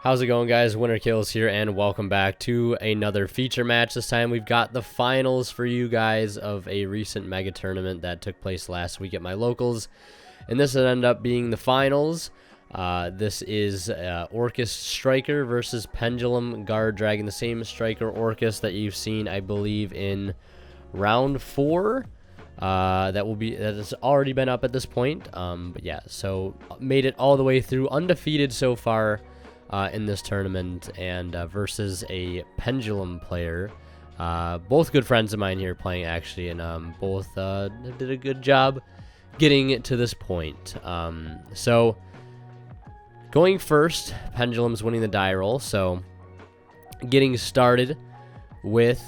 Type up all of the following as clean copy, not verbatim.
How's it going, guys? Winner Kills here, and welcome back to another feature match. This time we've got the finals for you guys of a recent mega tournament that took place last week at my locals, and this will end up being the finals. This is Orcust Striker versus Pendulum Guard Dragon, the same Striker Orcust that you've seen, I believe, in round 4. That has already been up at this point. But yeah, so made it all the way through, undefeated so far in this tournament, and versus a Pendulum player. Both good friends of mine here playing, actually, and both did a good job getting to this point. So going first, Pendulum's winning the die roll, so getting started with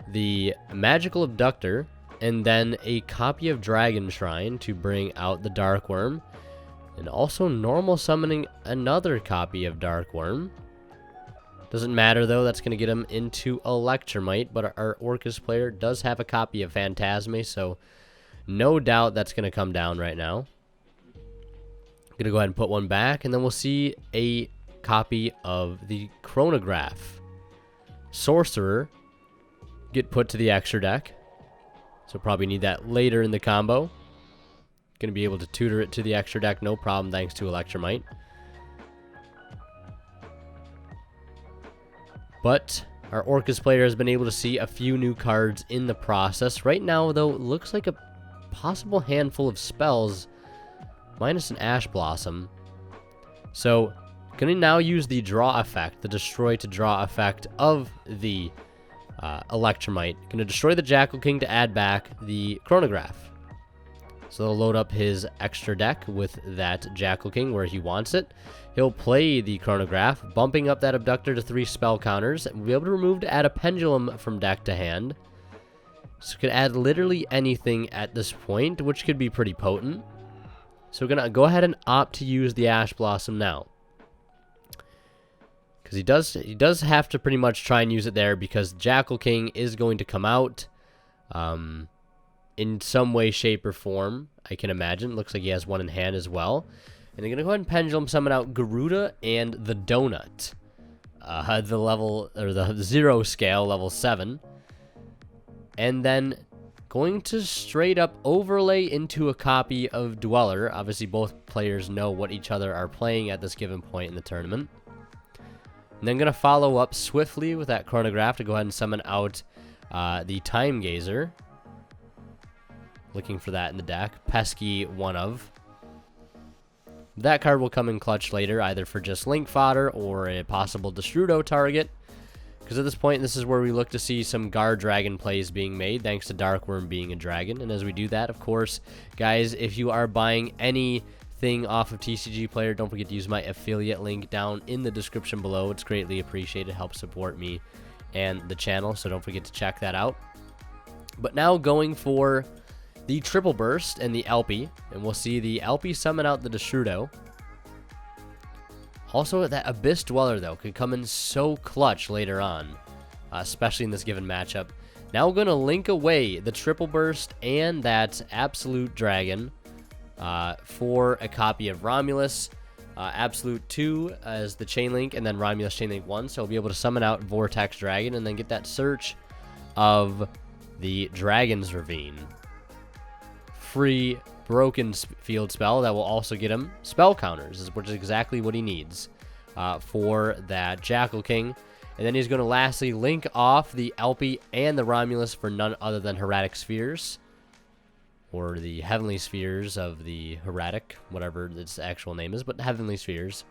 the Magical Abductor, and then a copy of Dragon Shrine to bring out the Dark Worm, and also normal summoning another copy of Dark Worm. Doesn't matter, though, that's going to get him into Electromite, but our Orcust player does have a copy of Phantasme, so no doubt that's going to come down right now. I'm going to go ahead and put one back, and then we'll see a copy of the Chronograph. Sorcerer get put to the extra deck, so probably need that later in the combo. Going to be able to tutor it to the extra deck, no problem, thanks to Electromite. But our Orcust player has been able to see a few new cards in the process. Right now, though, it looks like a possible handful of spells, minus an Ash Blossom. So, going to now use the draw effect, the destroy to draw effect of the Electromite. Going to destroy the Jackal King to add back the Chronograph. So they'll load up his extra deck with that Jackal King where he wants it. He'll play the Chronograph, bumping up that Abductor to 3 spell counters. We'll be able to remove to add a Pendulum from deck to hand. So could add literally anything at this point, which could be pretty potent. So we're going to go ahead and opt to use the Ash Blossom now. Because he does have to pretty much try and use it there, because Jackal King is going to come out in some way, shape, or form, I can imagine. Looks like he has one in hand as well. And they're going to go ahead and Pendulum summon out Garuda and the Donut. The level, or the 0 scale, level 7. And then going to straight up overlay into a copy of Dweller. Obviously, both players know what each other are playing at this given point in the tournament. And then going to follow up swiftly with that Chronograph to go ahead and summon out the Time Gazer. Looking for that in the deck. Pesky one of. That card will come in clutch later, either for just link fodder or a possible Destrudo target. Because at this point, this is where we look to see some Guard Dragon plays being made, thanks to Dark Worm being a dragon. And as we do that, of course, guys, if you are buying anything off of TCG Player, don't forget to use my affiliate link down in the description below. It's greatly appreciated. It helps support me and the channel, so don't forget to check that out. But now going for the Triple Burst and the Elpie, and we'll see the Elpie summon out the Destrudo. Also, that Abyss Dweller, though, could come in so clutch later on, especially in this given matchup. Now we're going to link away the Triple Burst and that Absolute Dragon for a copy of Romulus. Absolute 2 as the Chain Link, and then Romulus Chain Link 1, so we'll be able to summon out Vortex Dragon and then get that search of the Dragon's Ravine. Free broken field spell that will also get him spell counters, which is exactly what he needs for that Jackal King. And then he's going to lastly link off the Elpie and the Romulus for none other than Hieratic Spheres, or the Heavenly Spheres of the Hieratic, whatever its actual name is, but Heavenly Spheres,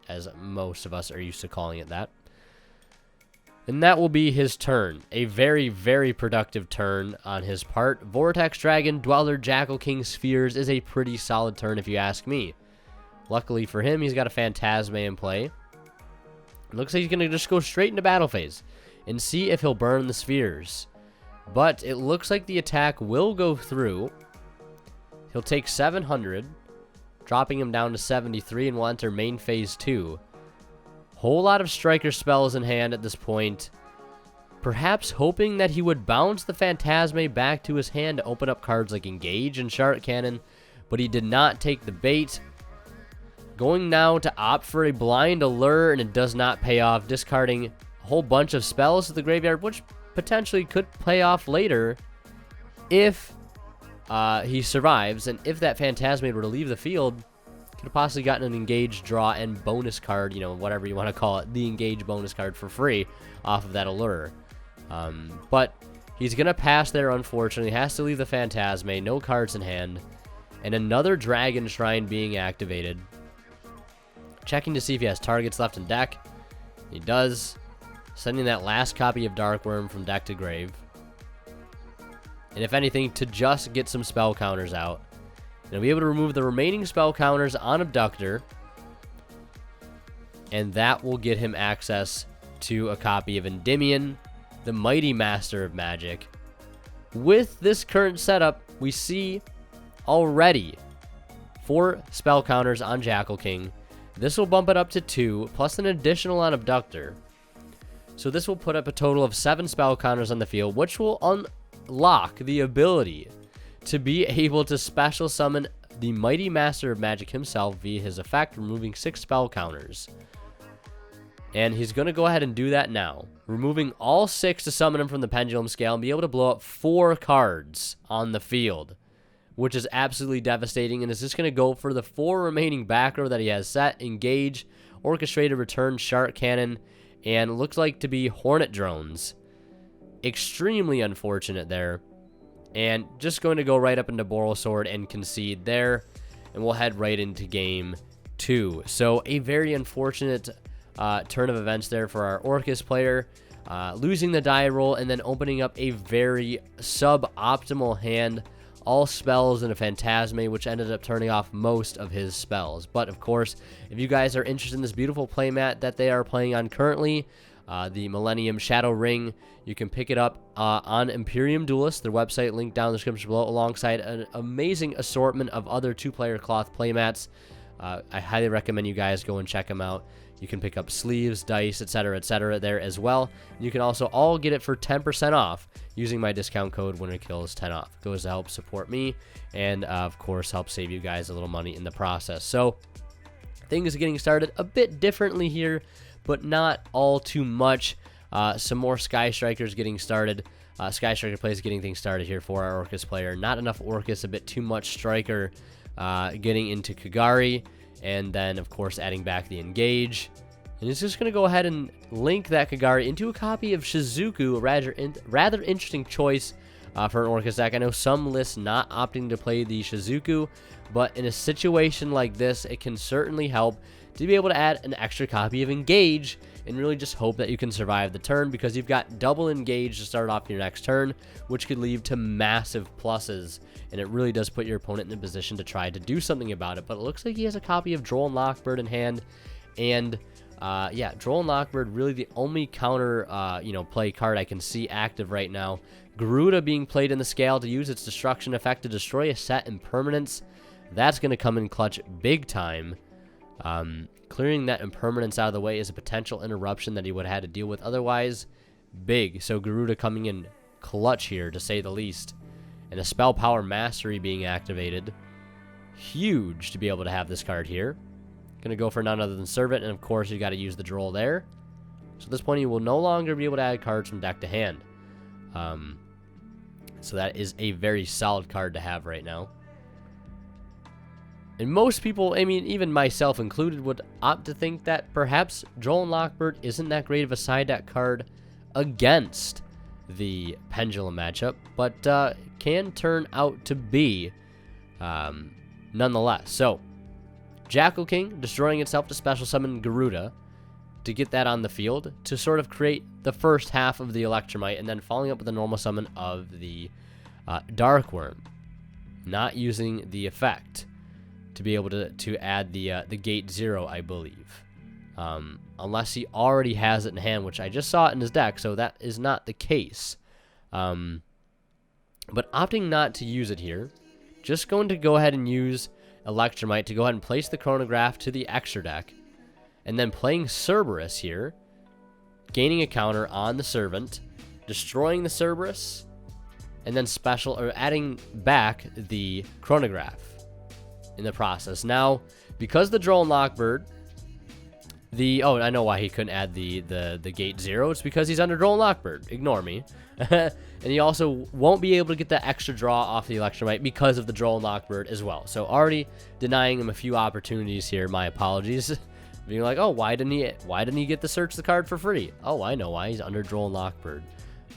as most of us are used to calling it that. And that will be his turn. A very, very productive turn on his part. Vortex Dragon, Dweller, Jackal King, Spheres is a pretty solid turn if you ask me. Luckily for him, he's got a Phantasme in play. It looks like he's going to just go straight into battle phase and see if he'll burn the Spheres. But it looks like the attack will go through. He'll take 700, dropping him down to 73, and will enter main phase 2. Whole lot of Striker spells in hand at this point. Perhaps hoping that he would bounce the Phantasme back to his hand to open up cards like Engage and Shard Cannon, but he did not take the bait. Going now to opt for a blind allure, and it does not pay off, discarding a whole bunch of spells to the graveyard, which potentially could pay off later if he survives. And if that Phantasmate were to leave the field, could have possibly gotten an engage, draw, and bonus card, you know, whatever you want to call it, the engage bonus card for free off of that allure. But he's going to pass there, unfortunately. Has to leave the Phantasmate, no cards in hand, and another Dragon Shrine being activated. Checking to see if he has targets left in deck. He does. Sending that last copy of Darkworm from deck to grave. And if anything, to just get some spell counters out. And he'll be able to remove the remaining spell counters on Abductor. And that will get him access to a copy of Endymion, the Mighty Master of Magic. With this current setup, we see already 4 spell counters on Jackal King. This will bump it up to 2, plus an additional on Abductor. So this will put up a total of 7 spell counters on the field, which will unlock the ability to be able to special summon the Mighty Master of Magic himself via his effect, removing 6 spell counters. And he's going to go ahead and do that now, removing all 6 to summon him from the Pendulum Scale and be able to blow up 4 cards on the field, which is absolutely devastating. And is just going to go for the 4 remaining back row that he has set: Engage, Orchestrated Return, Shark Cannon, and looks like to be Hornet Drones. Extremely unfortunate there. And just going to go right up into Boral Sword and concede there. And we'll head right into game 2. So a very unfortunate turn of events there for our Orcust player. Losing the die roll and then opening up a very suboptimal hand. All spells and a Phantasme, which ended up turning off most of his spells. But of course, if you guys are interested in this beautiful playmat that they are playing on currently, the Millennium Shadow Ring, you can pick it up on Imperium Duelist, their website, linked down in the description below, alongside an amazing assortment of other 2-player cloth playmats. I highly recommend you guys go and check them out. You can pick up sleeves, dice, etc. there as well. You can also all get it for 10% off using my discount code WinnerKills10off. It goes to help support me and, of course, help save you guys a little money in the process. So things are getting started a bit differently here, but not all too much. Some more Sky Strikers getting started. Sky Striker plays getting things started here for our Orcust player. Not enough Orcust, a bit too much Striker getting into Kagari. And then, of course, adding back the Engage. And it's just going to go ahead and link that Kagari into a copy of Shizuku, a rather interesting choice for an Orcust deck. I know some lists not opting to play the Shizuku, but in a situation like this, it can certainly help to be able to add an extra copy of Engage and really just hope that you can survive the turn, because you've got double Engage to start off your next turn, which could lead to massive pluses, and it really does put your opponent in a position to try to do something about it. But it looks like he has a copy of Droll and Lockbird in hand, and yeah, Droll and Lockbird really the only counter play card I can see active right now. Garuda being played in the scale to use its destruction effect to destroy a set impermanence. That's going to come in clutch big time. Clearing that impermanence out of the way is a potential interruption that he would have had to deal with otherwise. Big. So Garuda coming in clutch here, to say the least. And a Spell Power Mastery being activated. Huge to be able to have this card here. Going to go for none other than Servant, and of course you got to use the Droll there. So at this point you will no longer be able to add cards from deck to hand. So that is a very solid card to have right now. And most people, I mean, even myself included, would opt to think that perhaps Droll and Lockbird isn't that great of a side deck card against the Pendulum matchup, but can turn out to be nonetheless. So, Jackal King destroying itself to special summon Garuda to get that on the field to sort of create the first half of the Electromite, and then following up with a normal summon of the Darkworm, not using the effect to be able to add the Gate 0, I believe. Unless he already has it in hand, which I just saw it in his deck, so that is not the case. But opting not to use it here, just going to go ahead and use Electromite to go ahead and place the Chronograph to the extra deck, and then playing Cerberus here, gaining a counter on the Servant, destroying the Cerberus, and then adding back the Chronograph. in the process. Now, because the Droll and Lockbird, oh, I know why he couldn't add the gate 0. It's because he's under Droll and Lockbird. Ignore me. And he also won't be able to get that extra draw off the Electromite because of the Droll and Lockbird as well. So already denying him a few opportunities here. My apologies. Being like, oh, why didn't he get the search the card for free? Oh, I know why. He's under Droll and Lockbird.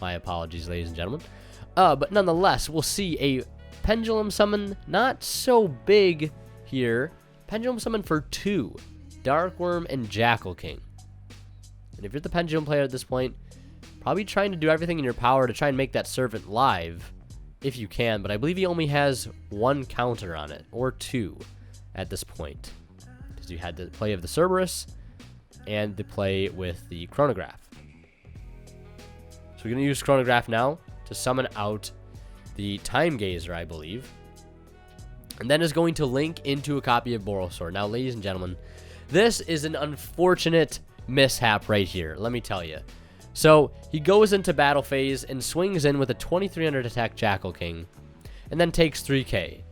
My apologies, ladies and gentlemen. But nonetheless, we'll see a Pendulum summon, not so big here. Pendulum summon for 2. Darkworm and Jackal King. And if you're the Pendulum player at this point, probably trying to do everything in your power to try and make that Servant live, if you can. But I believe he only has 1 counter on it, or 2 at this point. Because you had the play of the Cerberus and the play with the Chronograph. So we're going to use Chronograph now to summon out the Time Gazer, I believe. And then is going to link into a copy of Borrelsword. Now, ladies and gentlemen, this is an unfortunate mishap right here, let me tell you. So, he goes into battle phase and swings in with a 2300 attack Jackal King, and then takes 3k.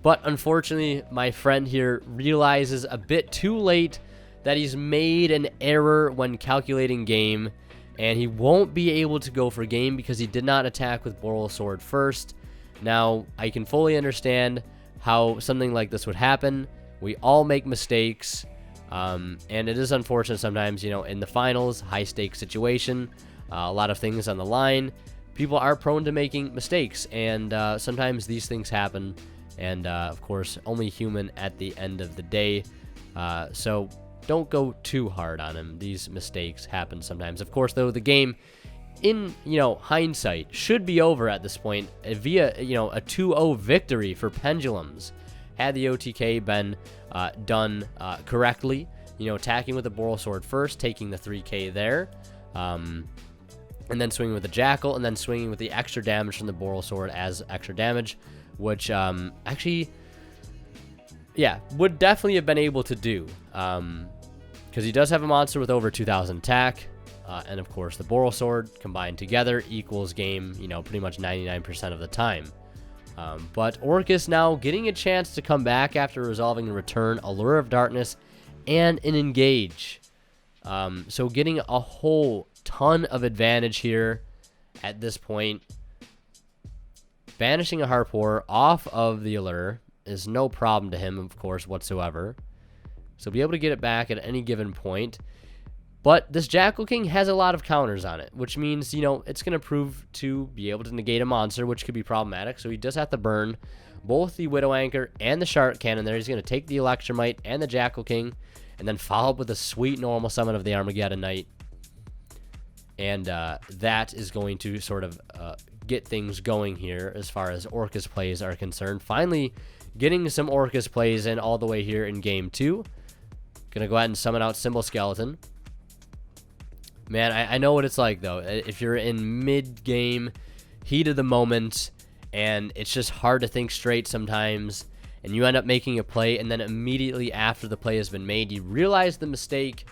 But unfortunately, my friend here realizes a bit too late that he's made an error when calculating game, and he won't be able to go for game because he did not attack with Borrelsword first. Now, I can fully understand how something like this would happen. We all make mistakes. And it is unfortunate sometimes, you know, in the finals, high-stakes situation, a lot of things on the line, people are prone to making mistakes, and sometimes these things happen, and, of course, only human at the end of the day, so don't go too hard on him. These mistakes happen sometimes. Of course, though, the game, in, you know, hindsight, should be over at this point via, you know, a 2-0 victory for Pendulums. Had the OTK been done correctly, you know, attacking with the Borrelsword first, taking the 3k there, and then swinging with the Jackal, and then swinging with the extra damage from the Borrelsword as extra damage, which actually, yeah, would definitely have been able to do, because he does have a monster with over 2000 attack, and of course the Borrelsword combined together equals game, you know, pretty much 99% of the time. But Orcust now getting a chance to come back after resolving and return Allure of Darkness and an Engage. So getting a whole ton of advantage here at this point. Banishing a Harpour off of the Allure is no problem to him, of course, whatsoever. So be able to get it back at any given point. But this Jackal King has a lot of counters on it, which means, you know, it's going to prove to be able to negate a monster, which could be problematic. So he does have to burn both the Widow Anchor and the Shark Cannon there. He's going to take the Electromite and the Jackal King, and then follow up with a sweet normal summon of the Armageddon Knight. And that is going to sort of get things going here as far as Orcust plays are concerned. Finally, getting some Orcust plays in all the way here in Game 2. Going to go ahead and summon out Symbol Skeleton. Man, I know what it's like, though. If you're in mid-game, heat of the moment, and it's just hard to think straight sometimes, and you end up making a play, and then immediately after the play has been made, you realize the mistake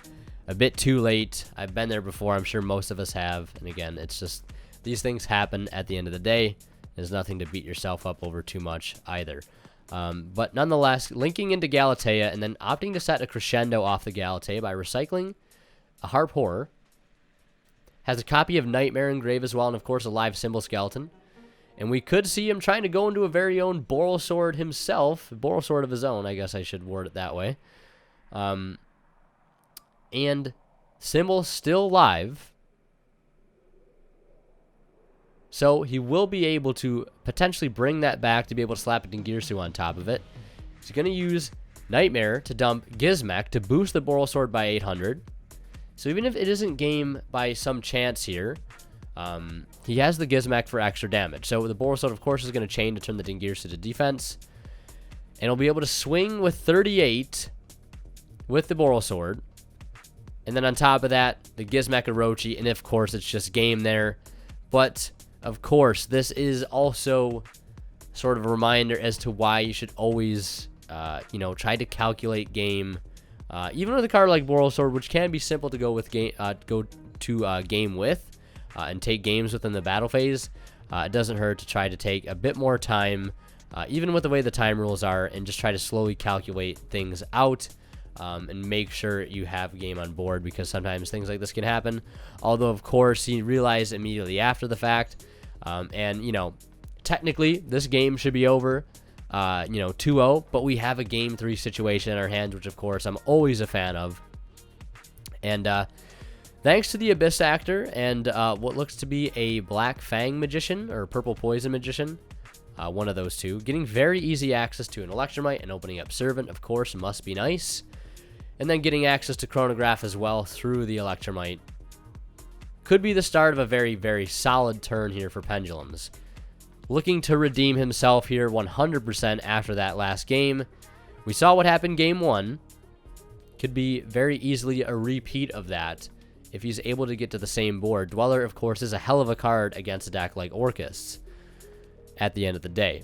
a bit too late. I've been there before. I'm sure most of us have. And again, it's just these things happen at the end of the day. There's nothing to beat yourself up over too much either. But nonetheless, linking into Galatea, and then opting to set a Crescendo off the Galatea by recycling a Harpour. Has a copy of Nightmare Engrave as well, and of course a live Symbol Skeleton. And we could see him trying to go into a very own Borrelsword himself. Borrelsword of his own, I guess I should word it that way. And Symbol still live. So he will be able to potentially bring that back to be able to slap a Dingirsu on top of it. He's going to use Nightmare to dump Gizmek to boost the Borrelsword by 800. So even if it isn't game by some chance here, he has the Gizmek for extra damage. So the Borrelsword, of course, is going to chain to turn the Dingirsu to defense. And he'll be able to swing with 38 with the Borrelsword. And then on top of that, the Gizmek Orochi. And of course, it's just game there. But, of course, this is also sort of a reminder as to why you should always, you know, try to calculate game. Even with a card like Borrelsword, which can be simple to go with game with and take games within the battle phase, it doesn't hurt to try to take a bit more time even with the way the time rules are, and just try to slowly calculate things out and make sure you have game on board, because sometimes things like this can happen. Although, of course, you realize immediately after the fact. And, you know, technically, this game should be over, you know, 2-0, but we have a Game 3 situation in our hands, which, of course, I'm always a fan of. And thanks to the Abyss Actor and what looks to be a Black Fang Magician or Purple Poison Magician, one of those two, getting very easy access to an Electromite and opening up Servant, of course, must be nice. And then getting access to Chronograph as well through the Electromite could be the start of a very, very solid turn here for Pendulums. Looking to redeem himself here 100% after that last game. We saw what happened game 1. Could be very easily a repeat of that if he's able to get to the same board. Dweller, of course, is a hell of a card against a deck like Orcust at the end of the day.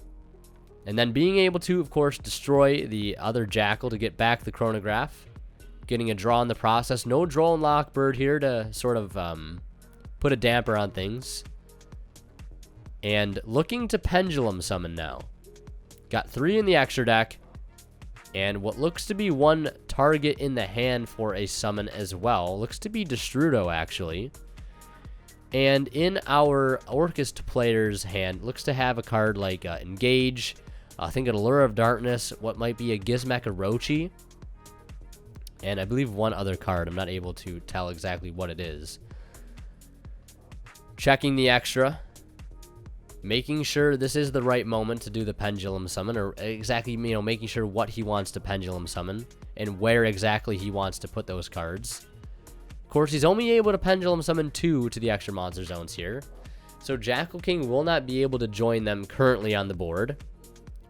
And then being able to, of course, destroy the other Jackal to get back the Chronograph. Getting a draw in the process. No Droll and Lockbird here to sort of put a damper on things. And looking to Pendulum Summon now. Got 3 in the extra deck. And what looks to be 1 target in the hand for a summon as well. Looks to be Destrudo, actually. And in our Orcust player's hand, looks to have a card like Engage. I think an Allure of Darkness. What might be a Gizmek Orochi. And I believe 1 other card. I'm not able to tell exactly what it is. Checking the extra. Making sure this is the right moment to do the Pendulum Summon, or exactly, you know, making sure what he wants to Pendulum Summon and where exactly he wants to put those cards. Of course, he's only able to Pendulum Summon 2 to the extra monster zones here, so Jackal King will not be able to join them currently on the board,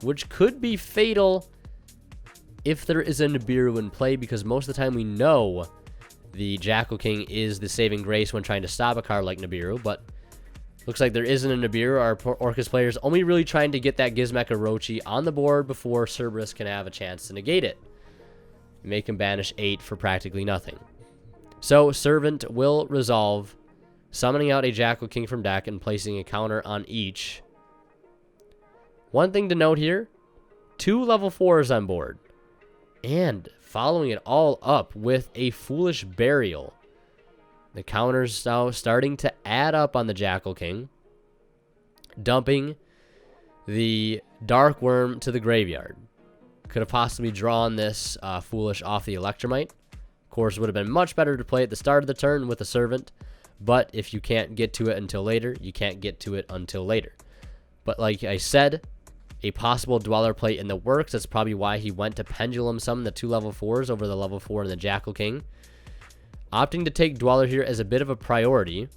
which could be fatal if there is a Nibiru in play, because most of the time we know the Jackal King is the saving grace when trying to stop a card like Nibiru, but looks like there isn't a Nibiru. Our Orcust players only really trying to get that Gizmek Orochi on the board before Cerberus can have a chance to negate it. Make him banish 8 for practically nothing. So Servant will resolve, summoning out a Jackal King from deck and placing a counter on each. One thing to note here, 2 level 4s on board. And following it all up with a Foolish Burial. The counter's now starting to add up on the Jackal King. Dumping the Dark Worm to the graveyard. Could have possibly drawn this Foolish off the Electromite. Of course, would have been much better to play at the start of the turn with a Servant. But if you can't get to it until later, you can't get to it until later. But like I said, a possible Dweller play in the works. That's probably why he went to Pendulum Summon the 2 level 4s over the level 4 in the Jackal King. Opting to take Dweller here as a bit of a priority.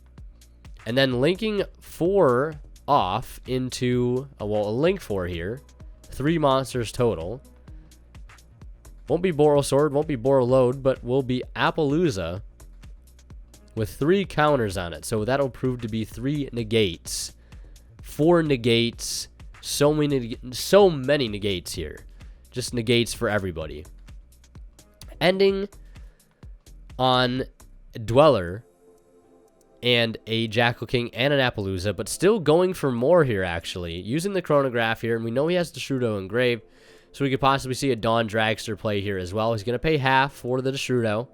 And then linking 4 off into, well, a link 4 here. 3 monsters total. Won't be Boral Sword, won't be Boral Load, but will be Appaloosa with 3 counters on it. So that'll prove to be 3 negates. 4 negates. So many negates here. Just negates for everybody. Ending on Dweller and a Jackal King and an Appaloosa, but still going for more here, actually. Using the Chronograph here, and we know he has Destrudo engraved, so we could possibly see a Dawn Dragster play here as well. He's going to pay half for the Destrudo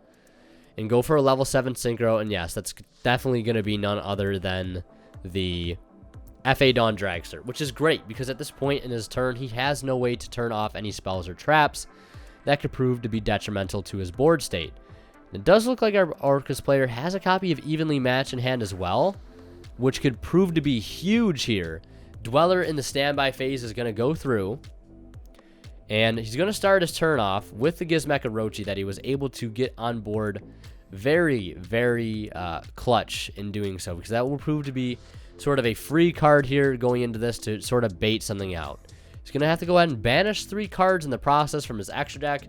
and go for a level 7 Synchro, and yes, that's definitely going to be none other than the FA Dawn Dragster, which is great, because at this point in his turn, he has no way to turn off any spells or traps that could prove to be detrimental to his board state. It does look like our Orcust player has a copy of Evenly Matched in hand as well, which could prove to be huge here. Dweller in the standby phase is going to go through, and he's going to start his turn off with the Gizmek Orochi that he was able to get on board very, very clutch in doing so, because that will prove to be sort of a free card here going into this to sort of bait something out. He's going to have to go ahead and banish 3 cards in the process from his extra deck,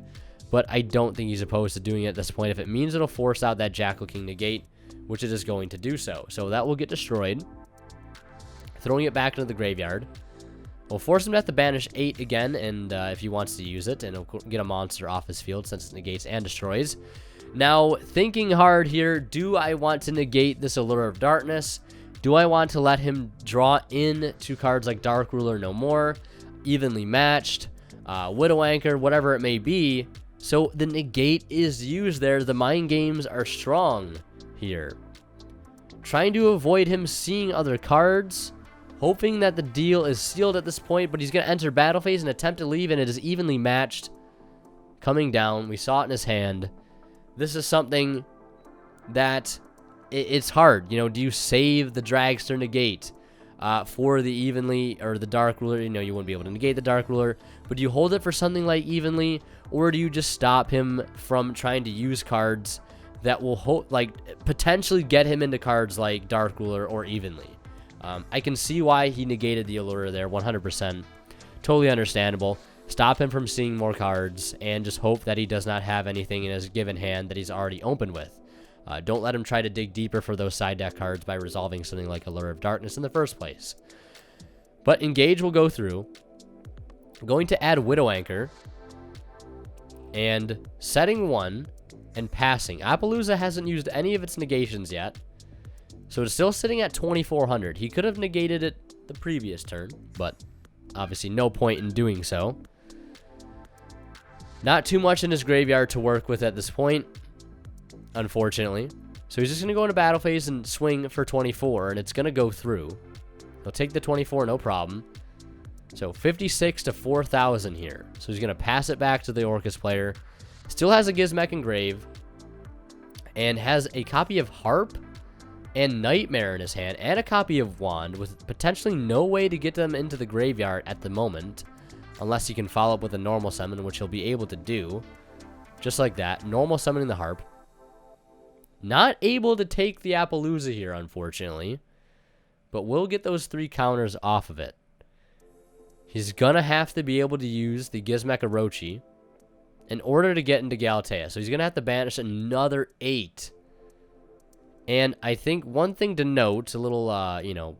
but I don't think he's opposed to doing it at this point if it means it'll force out that Jackal King negate, which it is going to do so. So that will get destroyed. Throwing it back into the graveyard. We'll force him to have to banish 8 again, and if he wants to use it, and he'll get a monster off his field since it negates and destroys. Now, thinking hard here, do I want to negate this Allure of Darkness? Do I want to let him draw in 2 cards like Dark Ruler no more? evenly matched, Widow Anchor, whatever it may be. So the negate is used there. The mind games are strong here. Trying to avoid him seeing other cards, hoping that the deal is sealed at this point, but he's going to enter battle phase and attempt to leave, and it is evenly matched. Coming down, we saw it in his hand. This is something that it's hard. You know, do you save the Dragster negate for the evenly or the Dark Ruler? You know, you wouldn't be able to negate the Dark Ruler, but do you hold it for something like evenly, or do you just stop him from trying to use cards that will potentially get him into cards like Dark Ruler or evenly? I can see why he negated the Allure there, 100%. Totally understandable. Stop him from seeing more cards, and just hope that he does not have anything in his given hand that he's already opened with. Don't let him try to dig deeper for those side deck cards by resolving something like Allure of Darkness in the first place. But Engage will go through. Going to add Widow Anchor. And setting 1 and passing. Appaloosa hasn't used any of its negations yet, so it's still sitting at 2,400. He could have negated it the previous turn, but obviously no point in doing so. Not too much in his graveyard to work with at this point, unfortunately. So he's just going to go into battle phase and swing for 24, and it's going to go through. He'll take the 24, no problem. So 56 to 4,000 here. So he's going to pass it back to the Orcust player. Still has a Gizmek Engrave, and has a copy of Harp and Nightmare in his hand, and a copy of Wand, with potentially no way to get them into the graveyard at the moment, unless he can follow up with a normal summon, which he'll be able to do. Just like that. Normal summoning the Harp. Not able to take the Appaloosa here, unfortunately, but will get those 3 counters off of it. He's gonna have to be able to use the Gizmek Orochi in order to get into Galatea. So he's gonna have to banish another 8. And I think one thing to note, a little,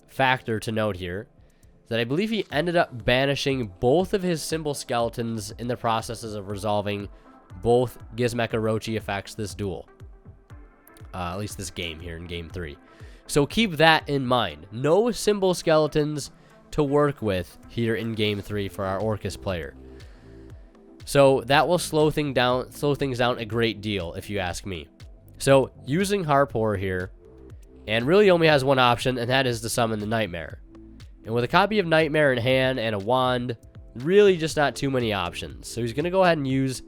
factor to note here, that I believe he ended up banishing both of his symbol skeletons in the processes of resolving both Gizmek Orochi effects this duel. At least this game here in Game 3. So keep that in mind. No symbol skeletons to work with here in Game 3 for our Orcust player. So that will slow things down a great deal, if you ask me. So using Harp Horror here, and really only has one option, and that is to summon the Nightmare. And with a copy of Nightmare in hand and a Wand, really just not too many options. So he's going to go ahead and use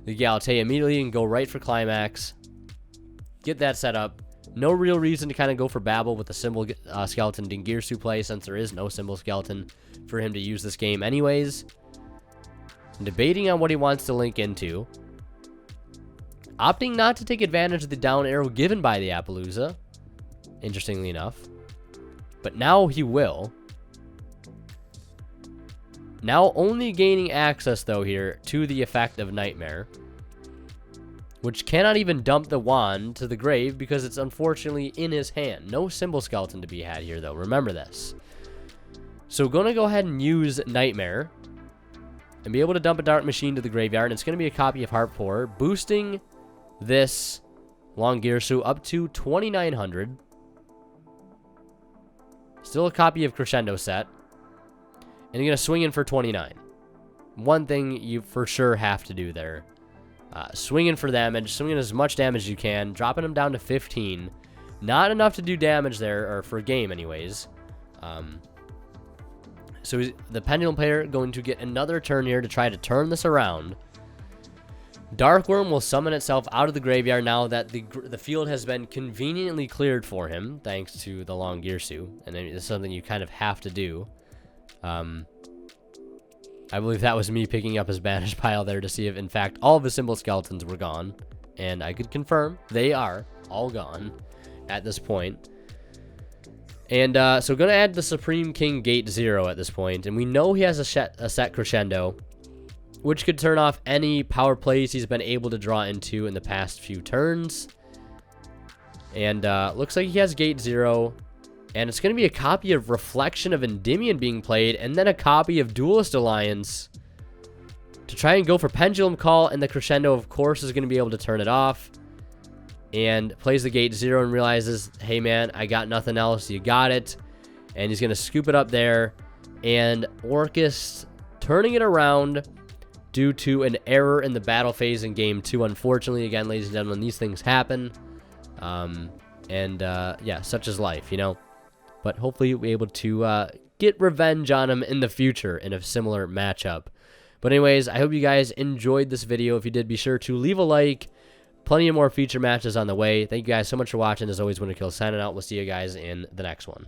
the Galatea immediately and go right for Climax. Get that set up. No real reason to kind of go for Babel with the symbol skeleton Dingirsu play, since there is no symbol skeleton for him to use this game anyways. Debating on what he wants to link into. Opting not to take advantage of the down arrow given by the Appaloosa, interestingly enough. But now he will. Now only gaining access, though, here to the effect of Nightmare, which cannot even dump the Wand to the grave because it's unfortunately in his hand. No symbol skeleton to be had here, though. Remember this. So going to go ahead and use Nightmare and be able to dump a Dark Machine to the graveyard. And it's going to be a copy of Harp Horror, boosting this Longirsu up to 2,900. Still a copy of Crescendo set. And you're going to swing in for 29. One thing you for sure have to do there. Swinging for damage, swinging as much damage as you can, dropping him down to 15. Not enough to do damage there, or for a game anyways. So the Pendulum player going to get another turn here to try to turn this around. Darkworm will summon itself out of the graveyard now that the field has been conveniently cleared for him, thanks to the Longirsu, and it's something you kind of have to do. I believe that was me picking up his banished pile there to see if, in fact, all of his symbol skeletons were gone. And I could confirm they are all gone at this point. And so going to add the Supreme King Gate 0 at this point. And we know he has a set Crescendo, which could turn off any power plays he's been able to draw into in the past few turns. And looks like he has Gate 0. And it's going to be a copy of Reflection of Endymion being played, and then a copy of Duelist Alliance to try and go for Pendulum Call, and the Crescendo, of course, is going to be able to turn it off. And plays the Gate 0 and realizes, hey man, I got nothing else, you got it. And he's going to scoop it up there and Orcust turning it around due to an error in the battle phase in game 2. Unfortunately, again, ladies and gentlemen, these things happen. Yeah, such is life, you know. But hopefully we'll be able to get revenge on him in the future in a similar matchup. But anyways, I hope you guys enjoyed this video. If you did, be sure to leave a like. Plenty of more feature matches on the way. Thank you guys so much for watching. As always, WinnerKill signing out. We'll see you guys in the next one.